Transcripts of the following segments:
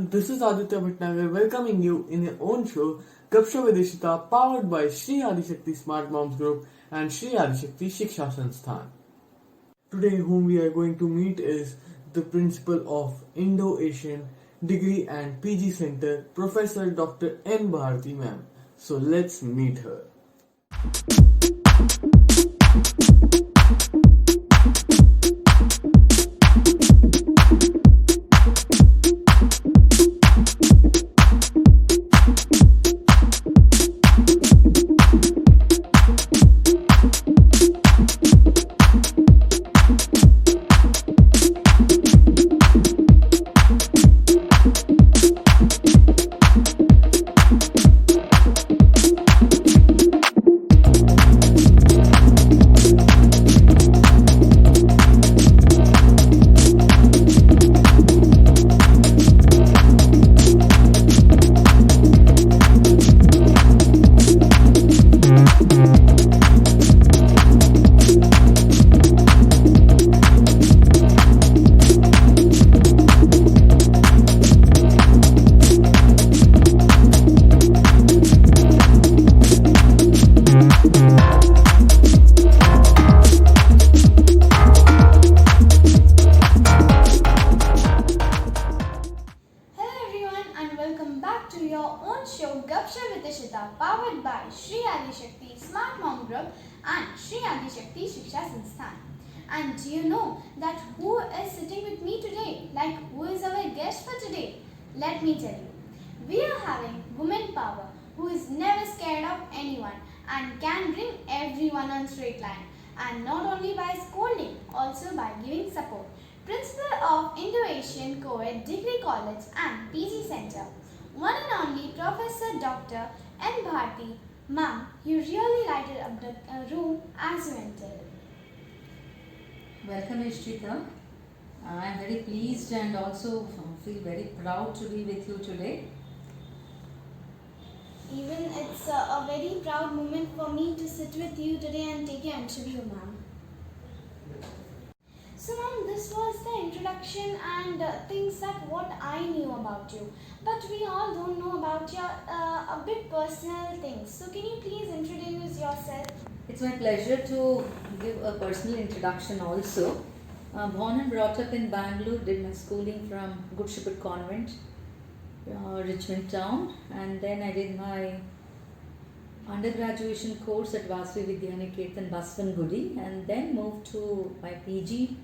this is Aditya Bhatnagar welcoming you in your own show, Gapsha Vidishita, powered by Shri Adishakti Smart Moms Group and Shri Adishakti Shiksha Sansthan. Today, whom we are going to meet is the principal of Indo-Asian Degree and PG Center, Professor Dr. N. Bharti ma'am. So let's meet her. To your own show Gapsha Vidishita, powered by Shri Adishakti Smart Mom Group and Shri Adishakti Shiksha Sansthan. And do you know that who is sitting with me today? Like who is our guest for today? Let me tell you. We are having woman power who is never scared of anyone and can bring everyone on straight line. And not only by scolding, also by giving support. Principal of Indo-Asian Co-ed Degree College and PG Center. One and only Professor Dr. N. Bharti. Ma'am, you really lighted up the room as you entered. Welcome, Ishrita. I am very pleased and also feel very proud to be with you today. Even it's a very proud moment for me to sit with you today and take your interview, ma'am. So ma'am, this was the introduction and things that what I knew about you. But we all don't know about your a bit personal things. So can you please introduce yourself? It's my pleasure to give a personal introduction also. Born and brought up in Bangalore, did my schooling from Good Shepherd Convent, Richmond Town, and then I did my undergraduation course at Vasavi Vidyaniketan, Baswangudi, and then moved to my PG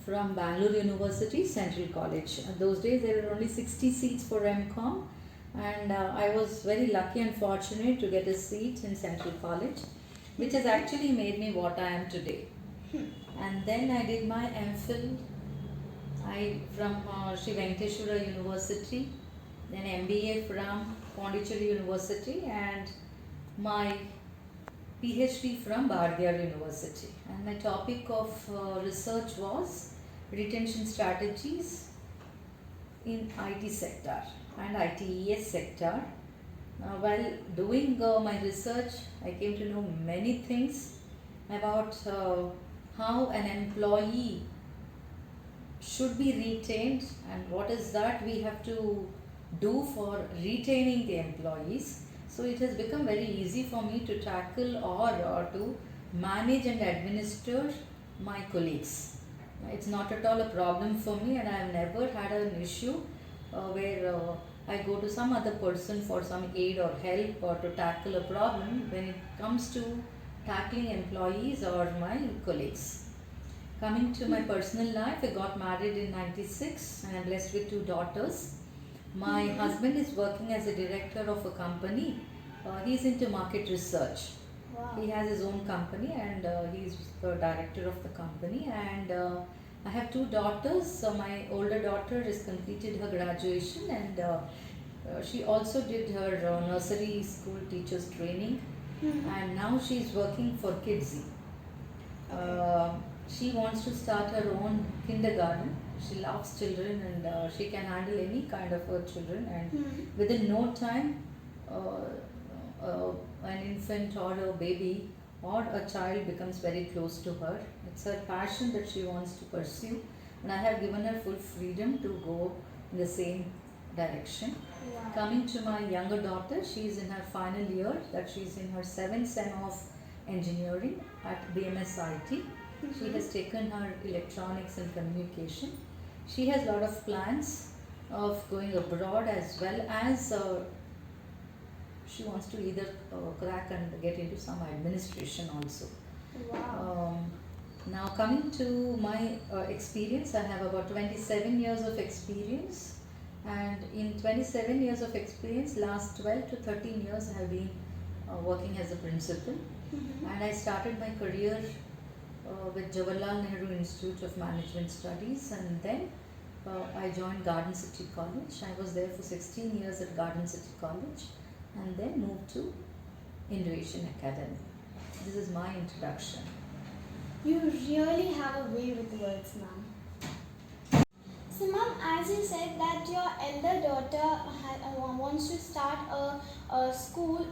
from Bangalore University, Central College. Those days there were only 60 seats for MCOM, and I was very lucky and fortunate to get a seat in Central College, which has actually made me what I am today. And then I did my MPhil from Sri Venkateshwara University, then MBA from Pondicherry University, and my PhD from Bardiyar University. And my topic of research was retention strategies in IT sector and ITES sector. While doing my research, I came to know many things about how an employee should be retained and what is that we have to do for retaining the employees. So it has become very easy for me to tackle or to manage and administer my colleagues. It's not at all a problem for me, and I have never had an issue where I go to some other person for some aid or help or to tackle a problem when it comes to tackling employees or my colleagues. Coming to my personal life, I got married in '96 and I'm blessed with 2 daughters. My husband is working as a director of a company. He's into market research. Wow. He has his own company and he's the director of the company. And I have 2 daughters. So my older daughter has completed her graduation and she also did her nursery school teachers training. And now she's working for Kidsy. She wants to start her own kindergarten. She loves children and she can handle any kind of children, and within no time an infant or a baby or a child becomes very close to her. It's her passion that she wants to pursue, and I have given her full freedom to go in the same direction. Wow. Coming to my younger daughter, she is in her final year, that she is in her 7th sem of engineering at BMSIT. She has taken her electronics and communication. She has a lot of plans of going abroad, as well as she wants to either crack and get into some administration also. Wow. Now coming to my experience, I have about 27 years of experience, and in 27 years of experience, last 12 to 13 years I have been working as a principal. And I started my career with Jawaharlal Nehru Institute of Management Studies, and then I joined Garden City College. I was there for 16 years at Garden City College, and then moved to Indo-Asian Academy. This is my introduction. You really have a way with words, ma'am. So, ma'am, as you said that your elder daughter wants to start a school,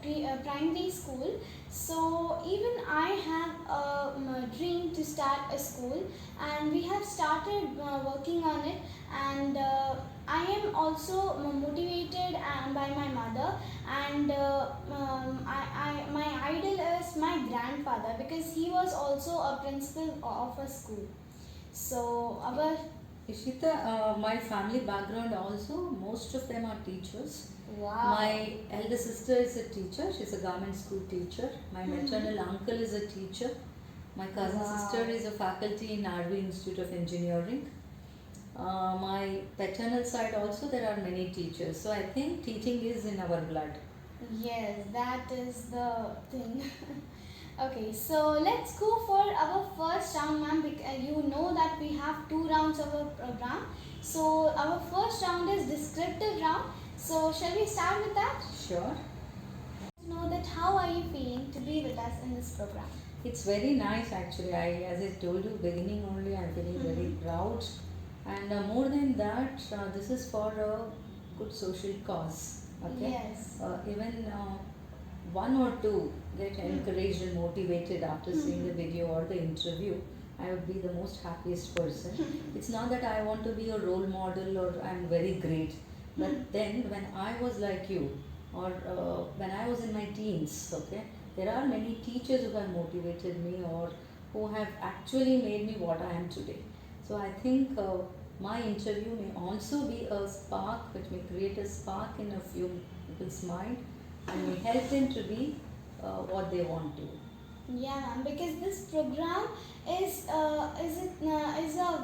primary school. So, even I have a dream to start a school, and we have started working on it. And I am also motivated by my mother, and my idol is my grandfather, because he was also a principal of a school. So our Ishita, my family background also, most of them are teachers. wow. My elder sister is a teacher, she's a government school teacher. My maternal uncle is a teacher. My cousin Wow. sister is a faculty in RV Institute of Engineering. My paternal side also, there are many teachers. So I think teaching is in our blood. Yes, that is the thing. Okay, so let's go for our first round, ma'am. You know that we have 2 rounds of our program. So our first round is descriptive round. So shall we start with that? Sure. Know that how are you feeling to be with us in this program? It's very nice actually. As I told you beginning only, I'm feeling very proud. And more than that, this is for a good social cause. Okay. Yes. Even one or two get encouraged and motivated after seeing the video or the interview, I would be the most happiest person. It's not that I want to be a role model or I'm very great, but then when I was like you, or when I was in my teens, okay, there are many teachers who have motivated me or who have actually made me what I am today. So I think my interview may also be a spark, which may create a spark in a few people's mind and may help them to be what they want to. Yeah, ma'am, because this program is a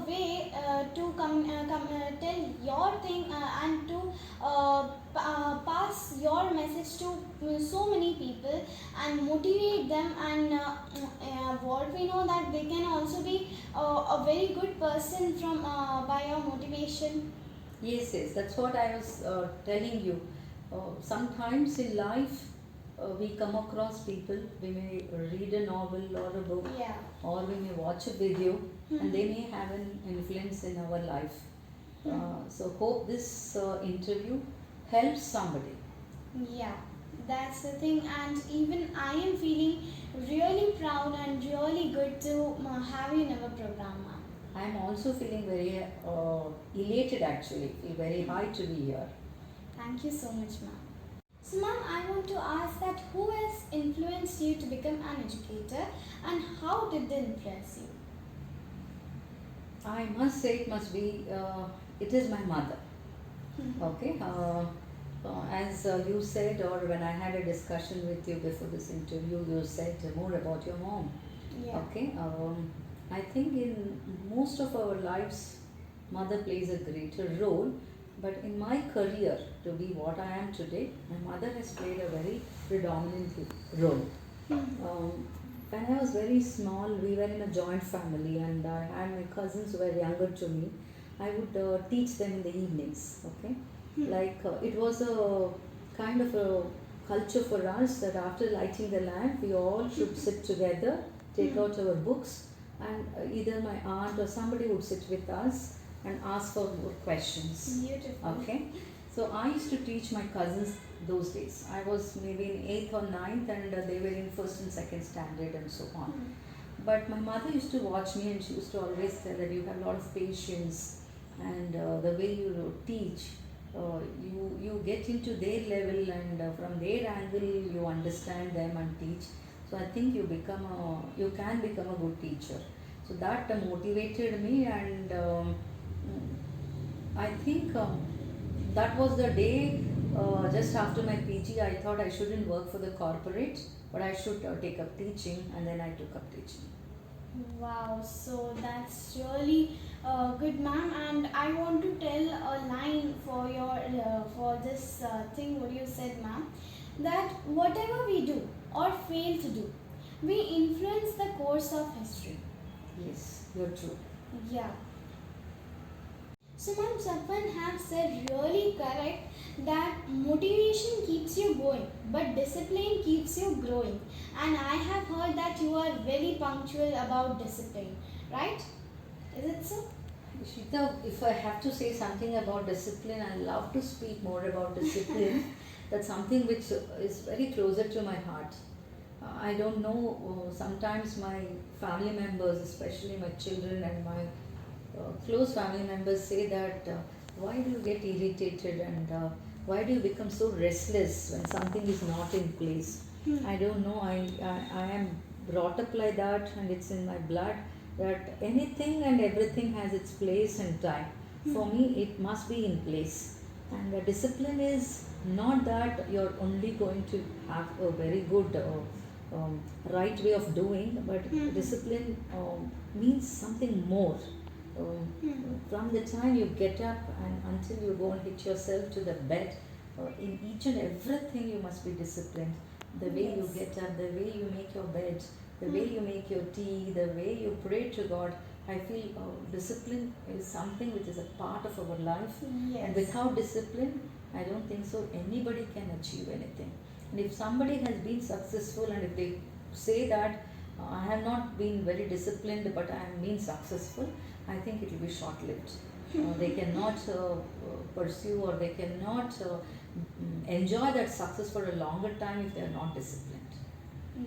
way to tell your thing and to pass your message to so many people and motivate them, and what we know that they can also be a very good person from by your motivation. Yes, that's what I was telling you. Sometimes in life, we come across people, we may read a novel or a book, Yeah. or we may watch a video, and they may have an influence in our life. So hope this interview helps somebody. Yeah, that's the thing, and even I am feeling really proud and really good to have you in our program, ma'am. I am also feeling very elated actually, feel very high to be here. Thank you so much, ma'am. So, ma'am, I want to ask that who has influenced you to become an educator, and how did they influence you? I must say it is my mother. Okay. As you said, or when I had a discussion with you before this interview, you said more about your mom. Yeah. Okay. I think in most of our lives, mother plays a greater role. But in my career, to be what I am today, my mother has played a very predominant role. When I was very small, we were in a joint family, and I had my cousins who were younger to me. I would teach them in the evenings. Okay, like it was a kind of a culture for us that after lighting the lamp, we all should sit together, take out our books, and either my aunt or somebody would sit with us and ask for more questions. Beautiful. Okay, so I used to teach my cousins those days. I was maybe in 8th or 9th, and they were in 1st and 2nd standard and so on. But my mother used to watch me, and she used to always tell that you have a lot of patience, and the way you teach, you get into their level, and from their angle you understand them and teach. So I think you can become a good teacher. So that motivated me, and I think that was the day, just after my PG, I thought I shouldn't work for the corporate, but I should take up teaching, and then I took up teaching. Wow, so that's really good, ma'am. And I want to tell a line for your for this thing what you said, ma'am. That whatever we do or fail to do, we influence the course of history. Yes, you're true. Yeah. So, ma'am, Sarpan have said really correct that motivation keeps you going, but discipline keeps you growing. And I have heard that you are very punctual about discipline, right? Is it so? Shita, if I have to say something about discipline, I love to speak more about discipline. That's something which is very closer to my heart. I don't know, sometimes my family members, especially my children and my close family members, say that why do you get irritated, and why do you become so restless when something is not in place? I don't know, I am brought up like that, and it's in my blood that anything and everything has its place and time. For me, it must be in place. And discipline is not that you're only going to have a very good right way of doing, but discipline means something more. From the time you get up and until you go and hit yourself to the bed, in each and everything you must be disciplined. The way you get up, the way you make your bed, the way you make your tea, the way you pray to God. I feel discipline is something which is a part of our life. And without discipline, I don't think so anybody can achieve anything. And if somebody has been successful, and if they say that I have not been very disciplined but I have been successful, I think it will be short lived. They cannot pursue, or they cannot enjoy that success for a longer time if they are not disciplined.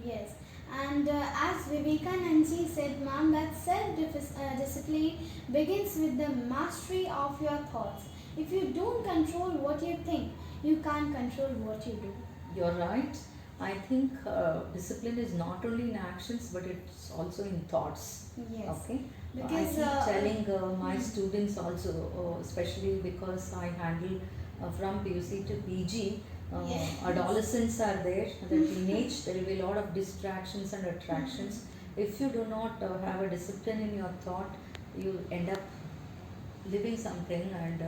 Yes. And as Vivekananda said, ma'am, that self-discipline begins with the mastery of your thoughts. If you don't control what you think, you can't control what you do. You're right. I think discipline is not only in actions, but it's also in thoughts. Yes. Okay. Because I keep telling my students also, especially because I handle from PUC to PG. Adolescents are there, the teenage, there will be a lot of distractions and attractions. If you do not have a discipline in your thought, you end up living something, and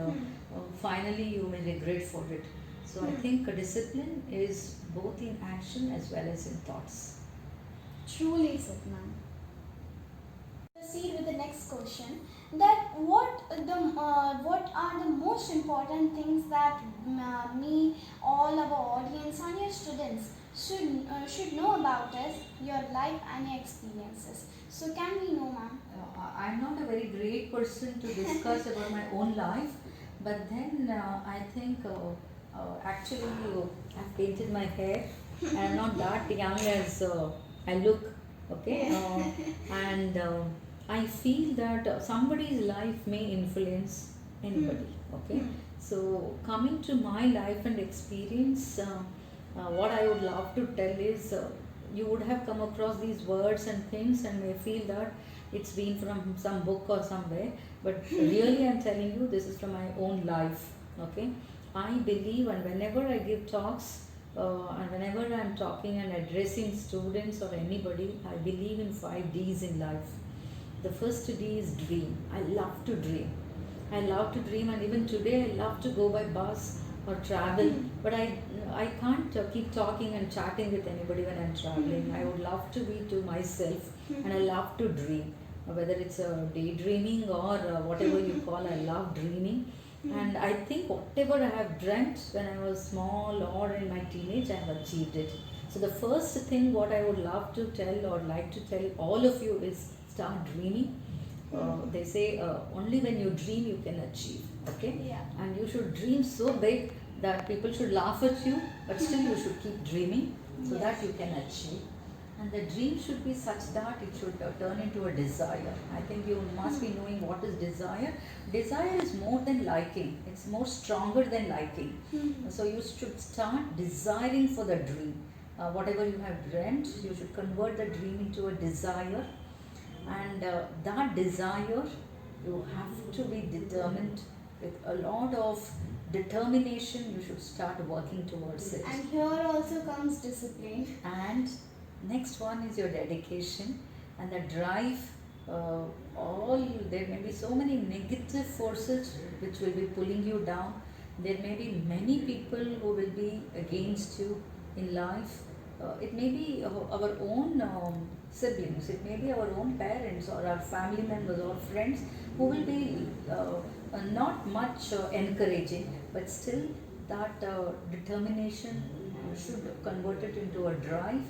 finally you may regret for it. So I think discipline is both in action as well as in thoughts. Truly said, ma'am. Proceed with the next question. That what are the most important things that me, all our audience, and your students should know about us, your life and your experiences. So can we know, ma'am? I'm not a very great person to discuss about my own life, but then I think actually I've painted my hair. I'm not that young as I look. Okay, and I feel that somebody's life may influence anybody. Okay, so coming to my life and experience, what I would love to tell is you would have come across these words and things and may feel that it's been from some book or somewhere, but really I'm telling you this is from my own life. Okay, I believe, and whenever I give talks and whenever I'm talking and addressing students or anybody, I believe in 5 D's in life. The first D is dream. I love to dream. I love to dream, and even today I love to go by bus or travel, but I can't keep talking and chatting with anybody when I'm traveling. I would love to be to myself, and I love to dream. Whether it's daydreaming or whatever you call, I love dreaming. And I think whatever I have dreamt when I was small or in my teenage, I have achieved it. So the first thing what I would love to tell or like to tell all of you is start dreaming. They say only when you dream you can achieve. Okay? Yeah. And you should dream so big that people should laugh at you, but still you should keep dreaming so that you can achieve. and the dream should be such that it should turn into a desire. I think you must be knowing what is desire. Desire is more than liking, it's more stronger than liking. So you should start desiring for the dream. Whatever you have dreamt, you should convert the dream into a desire, and that desire, you have to be determined. With a lot of determination, you should start working towards it. And here also comes discipline. And next one is your dedication and the drive. All there may be so many negative forces which will be pulling you down. There may be many people who will be against you in life. It may be our own siblings, it may be our own parents or our family members or friends who will be not much encouraging, but still that determination you should convert it into a drive.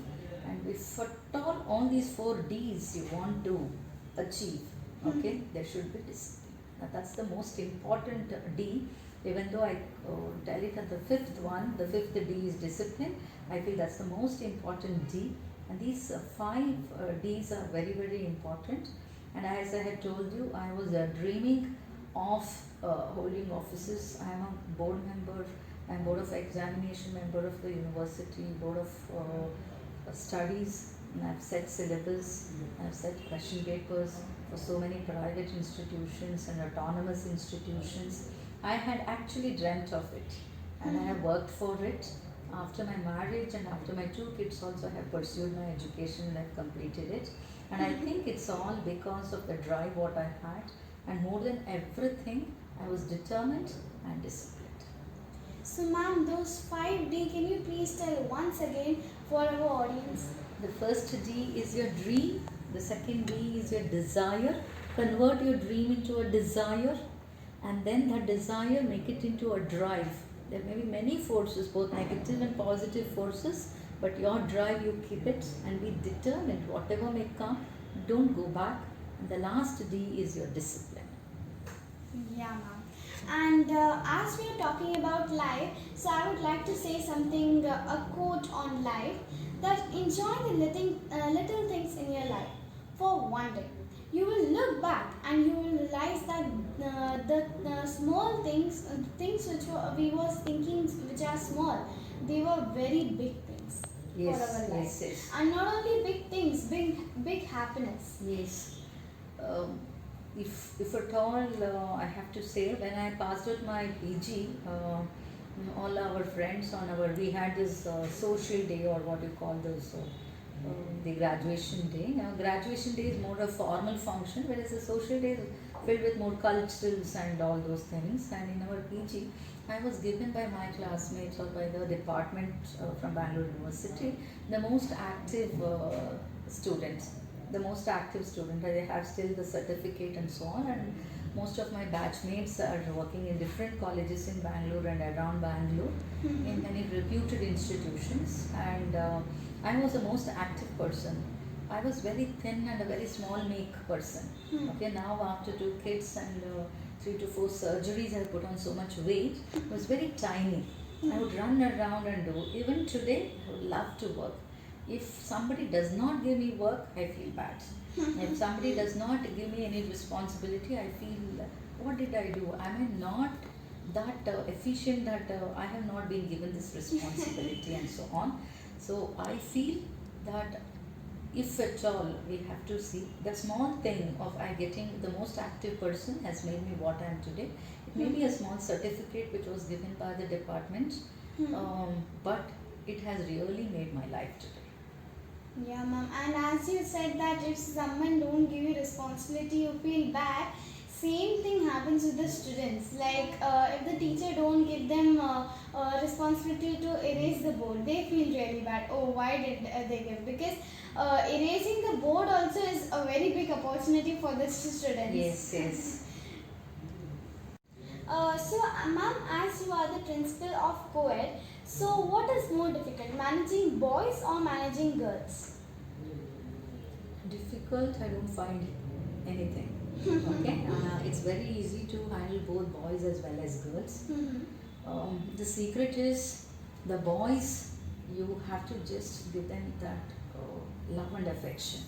And if at all these 4 D's you want to achieve, okay, there should be discipline. Now that's the most important D. Even though I tell it at the 5th one, the 5th D is discipline, I feel that's the most important D. And these 5 D's are very, very important. And as I had told you, I was dreaming of holding offices. I am a board member, I am board of examination member of the university, board of studies, and I've set syllabus, I've set question papers for so many private institutions and autonomous institutions. I had actually dreamt of it, and I have worked for it. After my marriage and after my 2 kids also, I have pursued my education and I've completed it. And I think it's all because of the drive what I had, and more than everything, I was determined and disciplined. So ma'am, those 5D, can you please tell once again for our audience? The first D is your dream, the second D is your desire. Convert your dream into a desire, and then that desire make it into a drive. There may be many forces, both negative and positive forces, but your drive, you keep it and be determined. Whatever may come, don't go back. And the last D is your discipline. Yeah, ma'am. And as we are talking about life, so I would like to say something, a quote on life, that enjoy the little things in your life for one day. You will look back and you will realize that the small things, things which we was thinking which are small, they were very big things Yes, for our life. yes. And not only big things, big happiness. Yes. If at all, I have to say, when I passed out my PG, all our friends we had this social day, or what you call this, the graduation day. Now, graduation day is more a formal function, whereas the social day is filled with more culturals and all those things. And in our PG, I was given by my classmates or by the department from Bangalore University the most active student. The most active student. I have still the certificate and so on. And most of my batchmates are working in different colleges in Bangalore and around Bangalore in many reputed institutions. And I was the most active person. I was very thin and a very small make person. Okay, now after 2 kids and 3 to 4 surgeries, I put on so much weight. I was very tiny. I would run around and do. Even today, I would love to work. If somebody does not give me work, I feel bad. If somebody does not give me any responsibility, I feel, what did I do? Am I not that efficient that I have not been given this responsibility and so on? So I feel that if at all we have to see, the small thing of I getting the most active person has made me what I am today. It may be a small certificate which was given by the department, but it has really made my life today. Yeah, ma'am. And as you said that if someone don't give you responsibility, you feel bad. Same thing happens with the students. Like if the teacher don't give them responsibility to erase the board, they feel really bad. Oh, why did they give? Because erasing the board also is a very big opportunity for the students. Yes, yes. Ma'am, as you are the principal of co-ed, so what is more difficult, managing boys or managing girls? Difficult, I don't find anything. Okay, it's very easy to handle both boys as well as girls. The secret is the boys, you have to just give them that love and affection.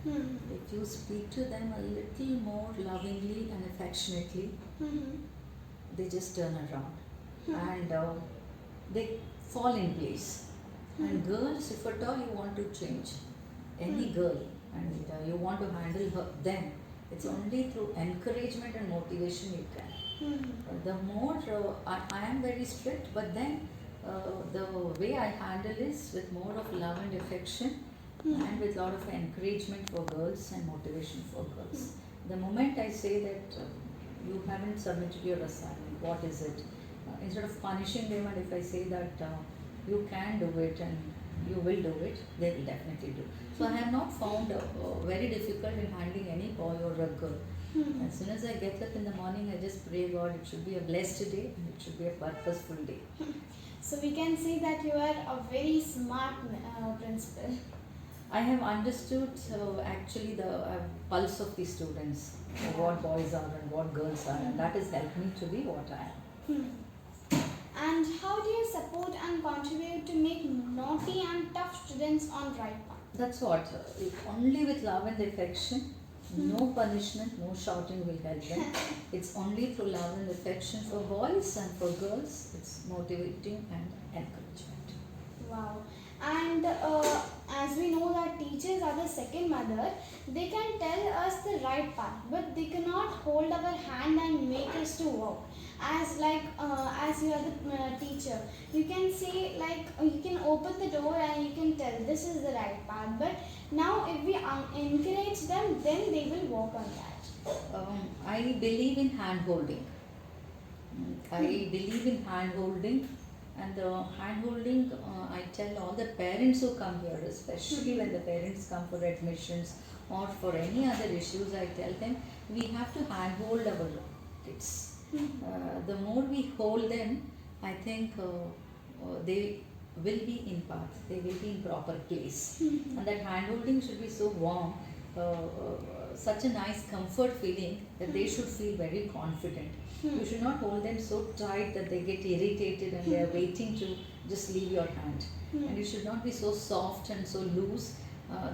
Hmm. If you speak to them a little more lovingly and affectionately, Hmm. they just turn around Hmm. and they fall in place. And girls, if at all you want to change any girl and you want to handle them, it's only through encouragement and motivation you can. Hmm. The more I am very strict, but then the way I handle is with more of love and affection and with a lot of encouragement for girls and motivation for girls. The moment I say that you haven't submitted your assignment, what is it? Instead of punishing them, and if I say that you can do it and you will do it, they will definitely do. So I have not found very difficult in handling any boy or a girl. As soon as I get up in the morning, I just pray God it should be a blessed day and it should be a purposeful day. So we can see that you are a very smart principal. I have understood actually the pulse of the students, what boys are and what girls are, and that has helped me to be what I am. And how do you support and contribute to make naughty and tough students on right path? That's what, only with love and affection, no punishment, no shouting will help them. It's only through love and affection for boys and for girls, it's motivating and encouragement. Wow. And as we know that teachers are the second mother, they can tell us the right path, but they cannot hold our hand and make us to walk. As you are the teacher, you can say you can open the door and you can tell this is the right path. But now if we encourage them, then they will walk on that. I believe in hand holding. I believe in hand holding, and hand holding, I tell all the parents who come here, especially when the parents come for admissions or for any other issues, I tell them we have to hand hold our kids. The more we hold them, I think they will be in path, they will be in proper place. And that hand holding should be so warm, such a nice comfort feeling that they should feel very confident. You should not hold them so tight that they get irritated and they are waiting to just leave your hand. And you should not be so soft and so loose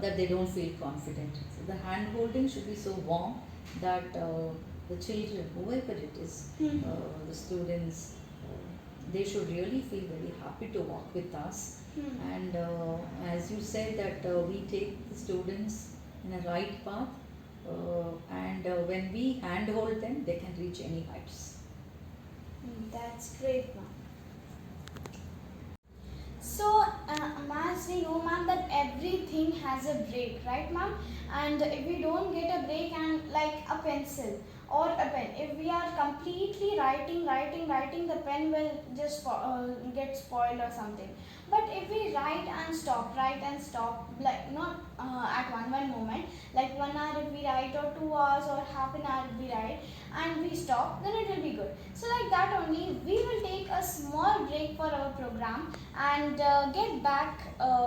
that they don't feel confident. So the hand holding should be so warm that the children, whoever it is, the students, they should really feel very happy to walk with us. And as you said that we take the students in a right path, and when we handhold them, they can reach any heights. That's great, ma'am. So, as we know, ma'am, that everything has a break, right, ma'am? And if we don't get a break and like a pencil or a pen, if we are completely writing, the pen will just get spoiled or something. But if we write and stop, like not at one moment, like 1 hour if we write or 2 hours or half an hour if we write and we stop, then it will be good. So like that only, we will take a small break for our program and get back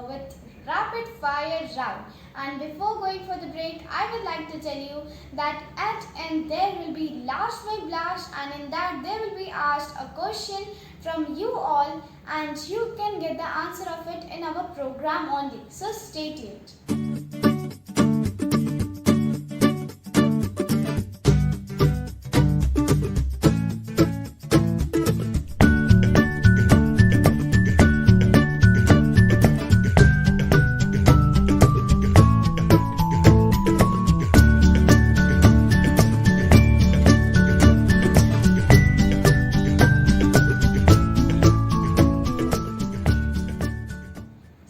with rapid fire round. And before going for the break, I would like to tell you that at end there will be last my blast, and in that there will be asked a question from you all, and you can get the answer of it in our program only. So stay tuned.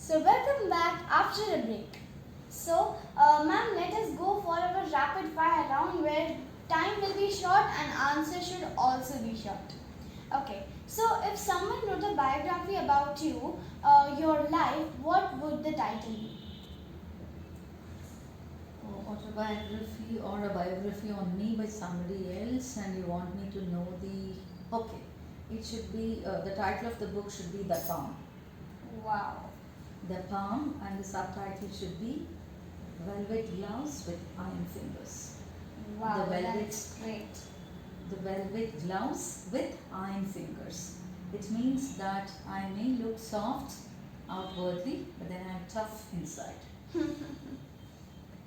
So welcome back after a break. So ma'am, let us go for our rapid fire round where time will be short and answer should also be short. Okay, so if someone wrote a biography about you, your life, what would the title be? Autobiography or a biography on me by somebody else, and you want me to know the... Okay, it should be, the title of the book should be The Palm. Wow. The Palm, and the subtitle should be Velvet Gloves with Iron Fingers. Wow, The velvet- that's great. The velvet gloves with iron fingers. It means that I may look soft outwardly, but then I'm tough inside.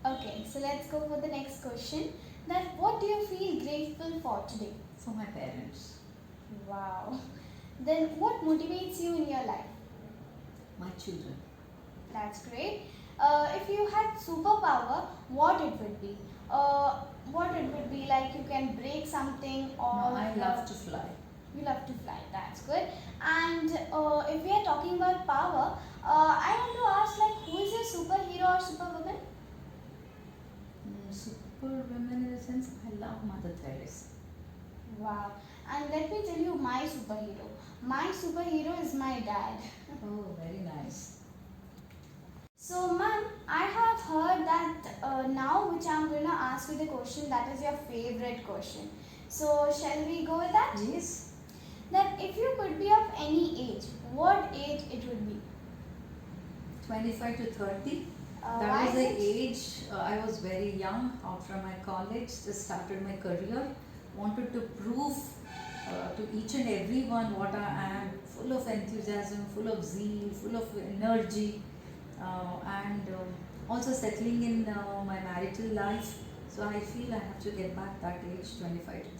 Okay, so let's go for the next question. That what do you feel grateful for today? For my parents, Wow. Then what motivates you in your life? my children. That's great. If you had superpower, what it would be? What it would be like? You can break something, or No, I love to fly. you love to fly. That's good. And if we are talking about power, I want to ask, like, who is your superhero or superwoman? Superwoman in the sense I love Mother Teresa. Wow. And let me tell you my superhero. My superhero is my dad. Oh, very nice. So, ma'am, I have heard that now, which I'm going to ask you the question that is your favorite question. So, shall we go with that? Yes. That if you could be of any age, what age it would be? 25 to 30. Why That was is the it? age I was very young, out from my college, just started my career, wanted to prove to each and everyone what I am, full of enthusiasm, full of zeal, full of energy, and also settling in my marital life. So I feel I have to get back that age, 25 to 30.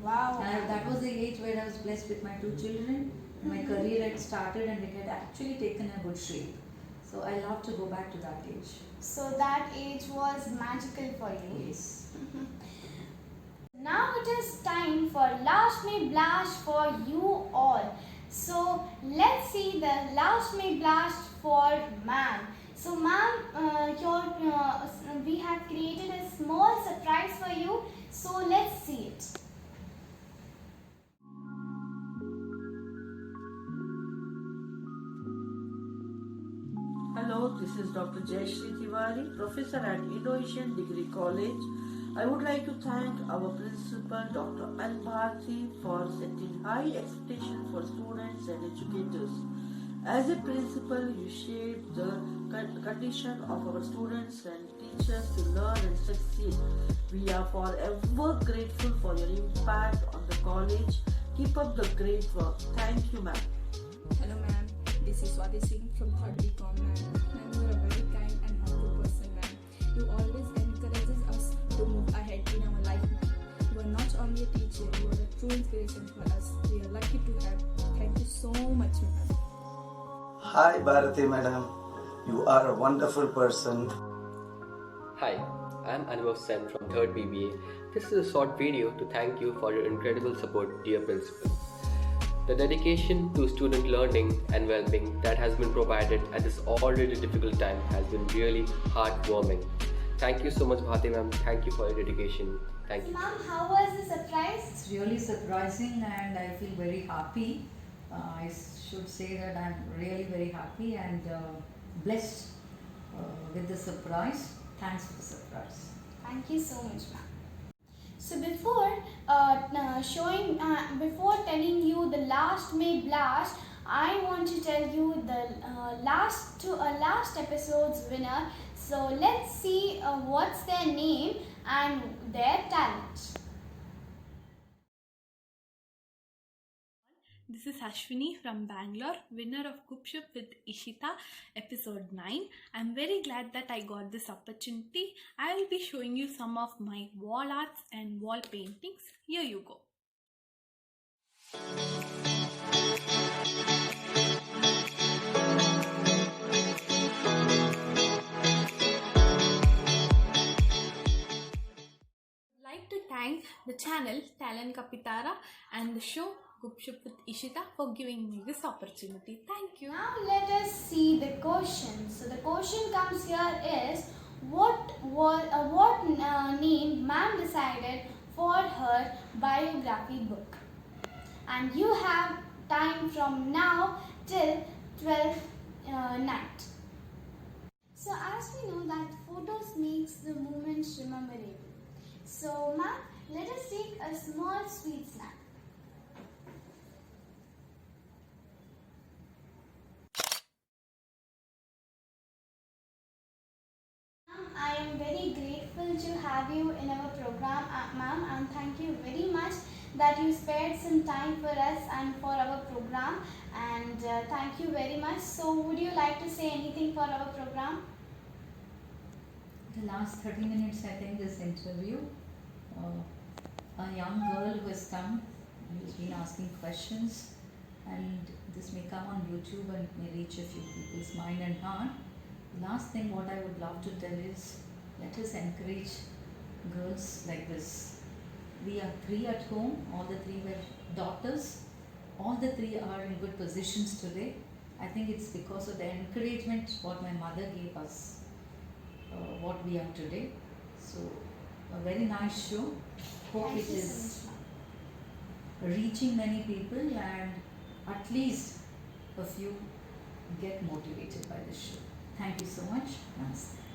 Wow. And that was the age where I was blessed with my 2 children. My career had started and it had actually taken a good shape. So I love to go back to that age. So, that age was magical for you. Yes. Now it is time for Last Me Blast for you all. So let's see the Last Me Blast for ma'am. So ma'am, we have created a small surprise for you. So let's see it. Hello, this is Dr. Jayashree Tiwari, professor at Innovation Degree College. I would like to thank our principal, Dr. N. Bharti, for setting high expectations for students and educators. As a principal, you shape the condition of our students and teachers to learn and succeed. We are forever grateful for your impact on the college. Keep up the great work. Thank you, ma'am. Hello ma'am, this is Swati Singh from 3rd BCom ma'am. Ma'am, you are a very kind and helpful person ma'am. You always encourages us to move ahead in our life ma'am. You are not only a teacher, you are a true inspiration for us. We are lucky to have. Thank you so much ma'am. Hi Bharati madam, you are a wonderful person. Hi, I'm Anubhav Sen from 3rd BBA. This is a short video to thank you for your incredible support, dear principal. The dedication to student learning and well-being that has been provided at this already difficult time has been really heartwarming. Thank you so much, Bharti ma'am. Thank you for your dedication. Thank So you. ma'am, how was the surprise? It's really surprising and I feel very happy. I should say that I'm really very happy and blessed with the surprise. Thanks for the surprise. Thank you so much, ma'am. So before before telling you the Last May Blast, I want to tell you the last episode's winner. So let's see what's their name and their talent. This is Ashwini from Bangalore, winner of Gupshup with Ishita, episode 9. I'm very glad that I got this opportunity. I will be showing you some of my wall arts and wall paintings. Here you go. I'd like to thank the channel Talent Kapitara and the show Gupshup with Ishita for giving me this opportunity. Thank you. Now let us see the question. So the question comes here is what name ma'am decided for her biography book, and you have time from now till 12 night. So as we know that photos makes the moments memorable. So ma'am, let us take a small sweet snack. I am very grateful to have you in our program, ma'am, and thank you very much that you spared some time for us and for our program, and thank you very much. So would you like to say anything for our program? the last 30 minutes, I think, this interview. A young girl who has come, who's been asking questions, and this may come on YouTube and may reach a few people's mind and heart. The last thing what I would love to tell is, let us encourage girls like this. We are 3 at home, all the 3 were daughters, all the 3 are in good positions today. I think it's because of the encouragement what my mother gave us, what we are today. So, a very nice show. Hope Thank it you is so much, ma'am. reaching many people and at least a few get motivated by this show. Thank you so much. Namaste.